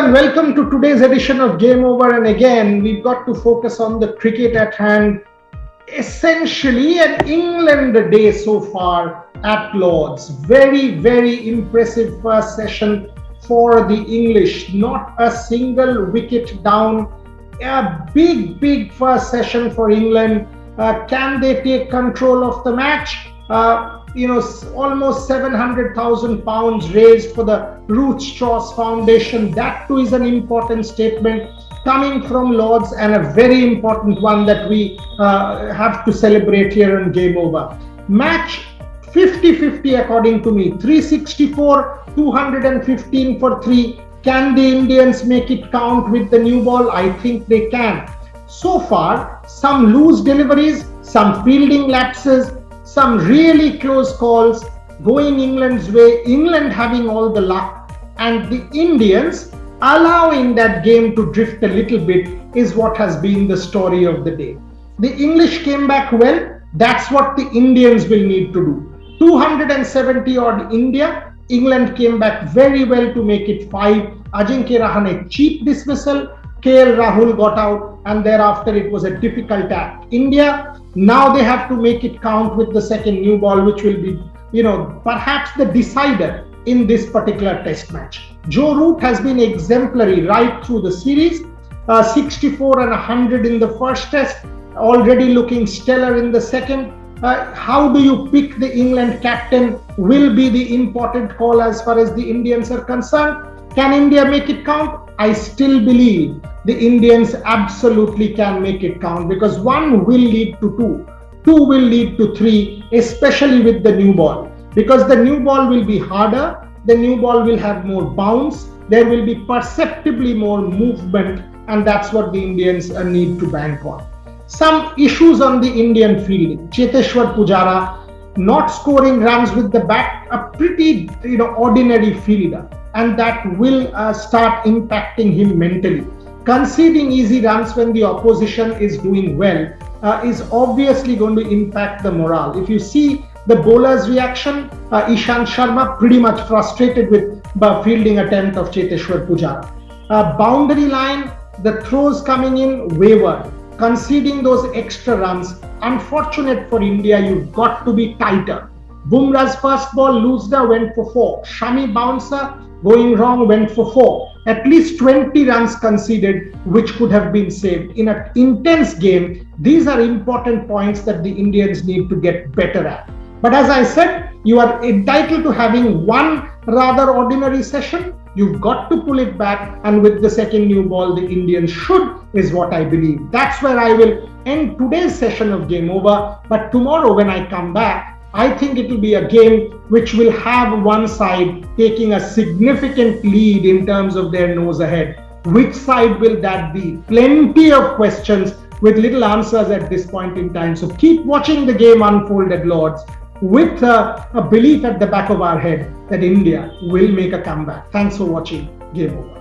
and welcome to today's edition of Game Over. And again, we've got to focus on the cricket at hand. Essentially, an England day so far at Lord's. Very, very impressive first session for the English. Not a single wicket down. A big first session for England. Can they take control of the match? Almost 700,000 pounds raised for the Ruth Strauss Foundation. That too is an important statement coming from Lord's, and a very important one that we have to celebrate here on Game Over. Match 50-50 according to me. 364, 215 for 3. Can the Indians make it count with the new ball? I think they can. So far, some loose deliveries, some fielding lapses, some really close calls going England's way, England having all the luck, and the Indians allowing that game to drift a little bit is what has been the story of the day. The English came back well. That's what the Indians will need to do. 270 odd India. England came back very well to make it 5. Ajinkya Rahane cheap dismissal. KL Rahul got out, and thereafter it was a difficult act. India, now they have to make it count with the second new ball, which will be, perhaps the decider in this particular test match. Joe Root has been exemplary right through the series. 64 and 100 in the first test, already looking stellar in the second. How do you pick the England captain will be the important call as far as the Indians are concerned. Can India make it count? I still believe the Indians absolutely can make it count, because 1 will lead to 2, 2 will lead to 3, especially with the new ball, because the new ball will be harder, the new ball will have more bounce, there will be perceptibly more movement, and that's what the Indians need to bank on. Some issues on the Indian fielding. Cheteshwar Pujara not scoring runs with the bat, a pretty ordinary fielder, and that will start impacting him mentally. Conceding easy runs when the opposition is doing well is obviously going to impact the morale. If you see the bowler's reaction, Ishant Sharma pretty much frustrated with the fielding attempt of Cheteshwar Pujara. Boundary line, the throws coming in wayward. Conceding those extra runs, unfortunate for India, you've got to be tighter. Bumrah's first ball, Loosda went for 4. Shami bouncer, going wrong, went for 4. At least 20 runs conceded, which could have been saved. In an intense game, these are important points that the Indians need to get better at. But as I said, you are entitled to having one rather ordinary session. You've got to pull it back, and with the second new ball, the Indians should, is what I believe. That's where I will end today's session of Game Over. But tomorrow when I come back, I think it will be a game which will have one side taking a significant lead in terms of their nose ahead. Which side will that be? Plenty of questions with little answers at this point in time. So keep watching the game unfold at Lord's with a belief at the back of our head that India will make a comeback. Thanks for watching Game Over.